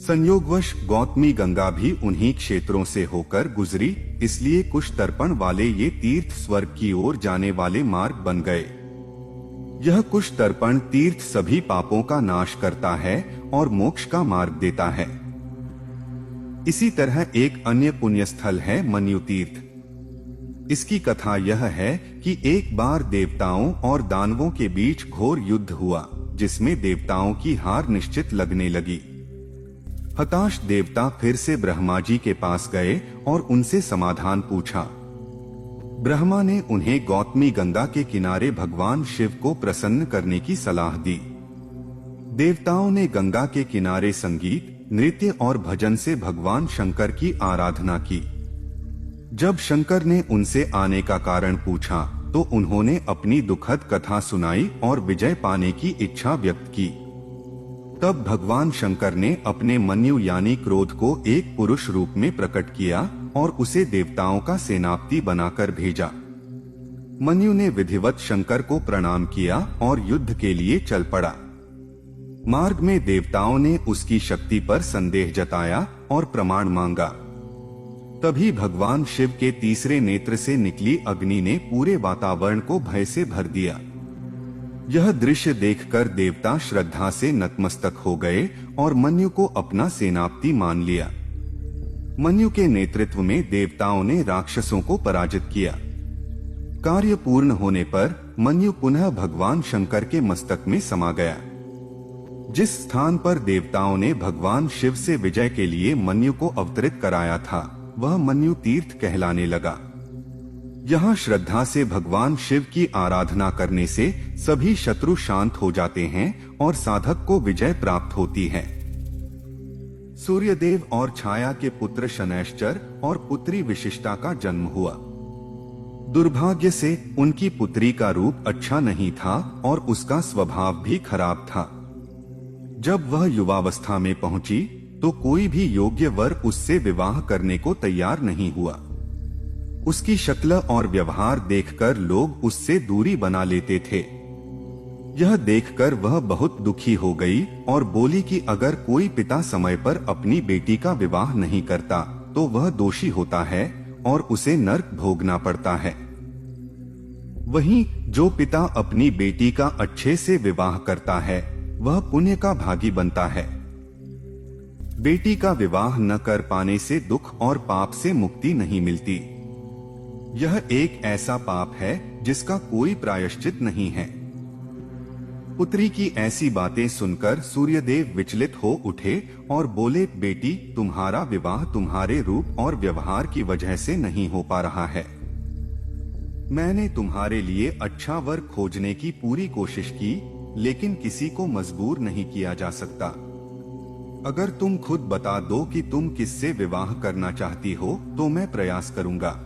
संयोगवश गौतमी गंगा भी उन्हीं क्षेत्रों से होकर गुजरी, इसलिए कुश तर्पण वाले ये तीर्थ स्वर्ग की ओर जाने वाले मार्ग बन गए। यह कुश तर्पण तीर्थ सभी पापों का नाश करता है और मोक्ष का मार्ग देता है। इसी तरह एक अन्य पुण्य स्थल है मन्यु तीर्थ। इसकी कथा यह है कि एक बार देवताओं और दानवों के बीच घोर युद्ध हुआ, जिसमें देवताओं की हार निश्चित लगने लगी। हताश देवता फिर से ब्रह्मा जी के पास गए और उनसे समाधान पूछा। ब्रह्मा ने उन्हें गौतमी गंगा के किनारे भगवान शिव को प्रसन्न करने की सलाह दी। देवताओं ने गंगा के किनारे संगीत, नृत्य और भजन से भगवान शंकर की आराधना की। जब शंकर ने उनसे आने का कारण पूछा तो उन्होंने अपनी दुखद कथा सुनाई और विजय पाने की इच्छा व्यक्त की। तब भगवान शंकर ने अपने मन्यु यानी क्रोध को एक पुरुष रूप में प्रकट किया और उसे देवताओं का सेनापति बनाकर भेजा। मन्यु ने विधिवत शंकर को प्रणाम किया और युद्ध के लिए चल पड़ा। मार्ग में देवताओं ने उसकी शक्ति पर संदेह जताया और प्रमाण मांगा। तभी भगवान शिव के तीसरे नेत्र से निकली अग्नि ने पूरे वातावरण को भय से भर दिया। यह दृश्य देखकर देवता श्रद्धा से नतमस्तक हो गए और मन्यु को अपना सेनापति मान लिया। मन्यु के नेतृत्व में देवताओं ने राक्षसों को पराजित किया। कार्य पूर्ण होने पर मन्यु पुनः भगवान शंकर के मस्तक में समा गया। जिस स्थान पर देवताओं ने भगवान शिव से विजय के लिए मन्यु को अवतरित कराया था, वह मन्यु तीर्थ कहलाने लगा। यहाँ श्रद्धा से भगवान शिव की आराधना करने से सभी शत्रु शांत हो जाते हैं और साधक को विजय प्राप्त होती है। सूर्यदेव और छाया के पुत्र शनैश्चर और पुत्री विशिष्टा का जन्म हुआ। दुर्भाग्य से उनकी पुत्री का रूप अच्छा नहीं था और उसका स्वभाव भी खराब था। जब वह युवावस्था में पहुंची तो कोई भी योग्य वर उससे विवाह करने को तैयार नहीं हुआ। उसकी शक्ल और व्यवहार देखकर लोग उससे दूरी बना लेते थे। यह देखकर वह बहुत दुखी हो गई और बोली कि अगर कोई पिता समय पर अपनी बेटी का विवाह नहीं करता तो वह दोषी होता है और उसे नरक भोगना पड़ता है। वहीं जो पिता अपनी बेटी का अच्छे से विवाह करता है वह पुण्य का भागी बनता है। बेटी का विवाह न कर पाने से दुख और पाप से मुक्ति नहीं मिलती। यह एक ऐसा पाप है जिसका कोई प्रायश्चित नहीं है। पुत्री की ऐसी बातें सुनकर सूर्यदेव विचलित हो उठे और बोले, बेटी, तुम्हारा विवाह तुम्हारे रूप और व्यवहार की वजह से नहीं हो पा रहा है। मैंने तुम्हारे लिए अच्छा वर खोजने की पूरी कोशिश की, लेकिन किसी को मजबूर नहीं किया जा सकता। अगर तुम खुद बता दो कि तुम किससे विवाह करना चाहती हो तो मैं प्रयास करूंगा।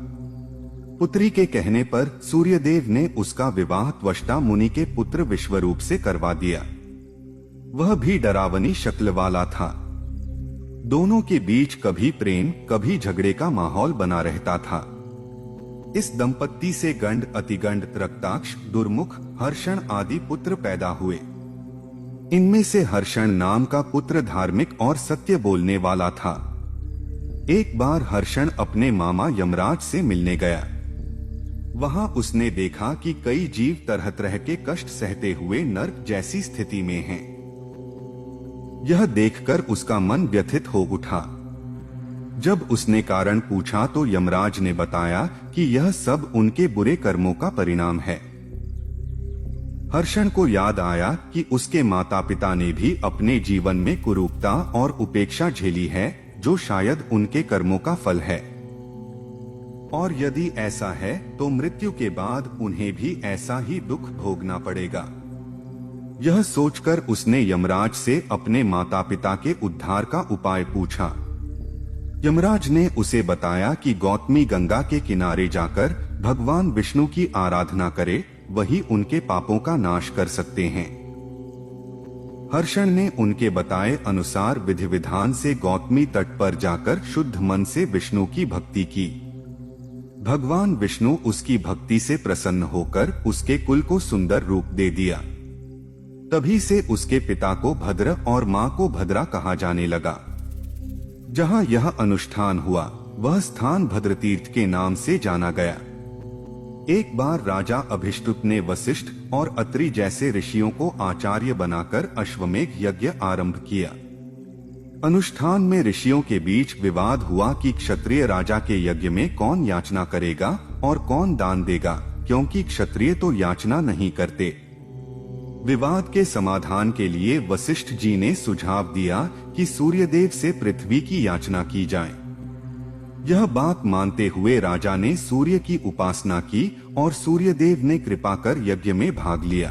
पुत्री के कहने पर सूर्यदेव ने उसका विवाह त्वष्टा मुनि के पुत्र विश्वरूप से करवा दिया। वह भी डरावनी शक्ल वाला था। दोनों के बीच कभी प्रेम कभी झगड़े का माहौल बना रहता था। इस दंपत्ति से गंड, अतिगंड, रक्ताक्ष, दुर्मुख, हर्षण आदि पुत्र पैदा हुए। इनमें से हर्षण नाम का पुत्र धार्मिक और सत्य बोलने वाला था। एक बार हर्षण अपने मामा यमराज से मिलने गया। वहां उसने देखा कि कई जीव तरह तरह के कष्ट सहते हुए नरक जैसी स्थिति में हैं। यह देखकर उसका मन व्यथित हो उठा। जब उसने कारण पूछा तो यमराज ने बताया कि यह सब उनके बुरे कर्मों का परिणाम है। हर्षण को याद आया कि उसके माता पिता ने भी अपने जीवन में कुरूपता और उपेक्षा झेली है, जो शायद उनके कर्मों का फल है। और यदि ऐसा है तो मृत्यु के बाद उन्हें भी ऐसा ही दुख भोगना पड़ेगा। यह सोचकर उसने यमराज से अपने माता पिता के उद्धार का उपाय पूछा। यमराज ने उसे बताया कि गौतमी गंगा के किनारे जाकर भगवान विष्णु की आराधना करे, वही उनके पापों का नाश कर सकते हैं। हर्षण ने उनके बताए अनुसार विधि विधान से गौतमी तट पर जाकर शुद्ध मन से विष्णु की भक्ति की। भगवान विष्णु उसकी भक्ति से प्रसन्न होकर उसके कुल को सुंदर रूप दे दिया। तभी से उसके पिता को भद्र और मां को भद्रा कहा जाने लगा। जहाँ यह अनुष्ठान हुआ वह स्थान भद्रतीर्थ के नाम से जाना गया। एक बार राजा अभिष्टुप ने वशिष्ठ और अत्रि जैसे ऋषियों को आचार्य बनाकर अश्वमेघ यज्ञ आरंभ किया। अनुष्ठान में ऋषियों के बीच विवाद हुआ कि क्षत्रिय राजा के यज्ञ में कौन याचना करेगा और कौन दान देगा, क्योंकि क्षत्रिय तो याचना नहीं करते। विवाद के समाधान के लिए वशिष्ठ जी ने सुझाव दिया कि सूर्यदेव से पृथ्वी की याचना की जाए। यह बात मानते हुए राजा ने सूर्य की उपासना की और सूर्यदेव ने कृपा कर यज्ञ में भाग लिया।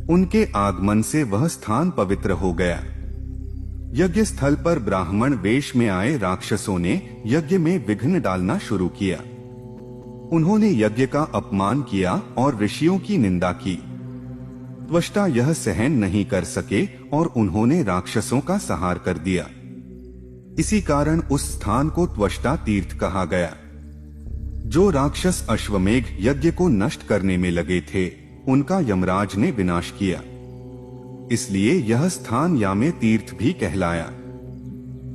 उनके आगमन से वह स्थान पवित्र हो गया। यज्ञ स्थल पर ब्राह्मण वेश में आए राक्षसों ने यज्ञ में विघ्न डालना शुरू किया। उन्होंने यज्ञ का अपमान किया और ऋषियों की निंदा की। त्वष्टा यह सहन नहीं कर सके और उन्होंने राक्षसों का संहार कर दिया। इसी कारण उस स्थान को त्वष्टा तीर्थ कहा गया। जो राक्षस अश्वमेघ यज्ञ को नष्ट करने में लगे थे उनका यमराज ने विनाश किया, इसलिए यह स्थान यामे तीर्थ भी कहलाया।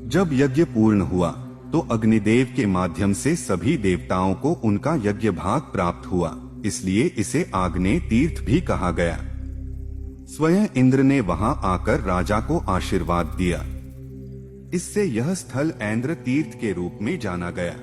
जब यज्ञ पूर्ण हुआ तो अग्निदेव के माध्यम से सभी देवताओं को उनका यज्ञ भाग प्राप्त हुआ, इसलिए इसे आग्नेय तीर्थ भी कहा गया। स्वयं इंद्र ने वहां आकर राजा को आशीर्वाद दिया। इससे यह स्थल ऐन्द्र तीर्थ के रूप में जाना गया।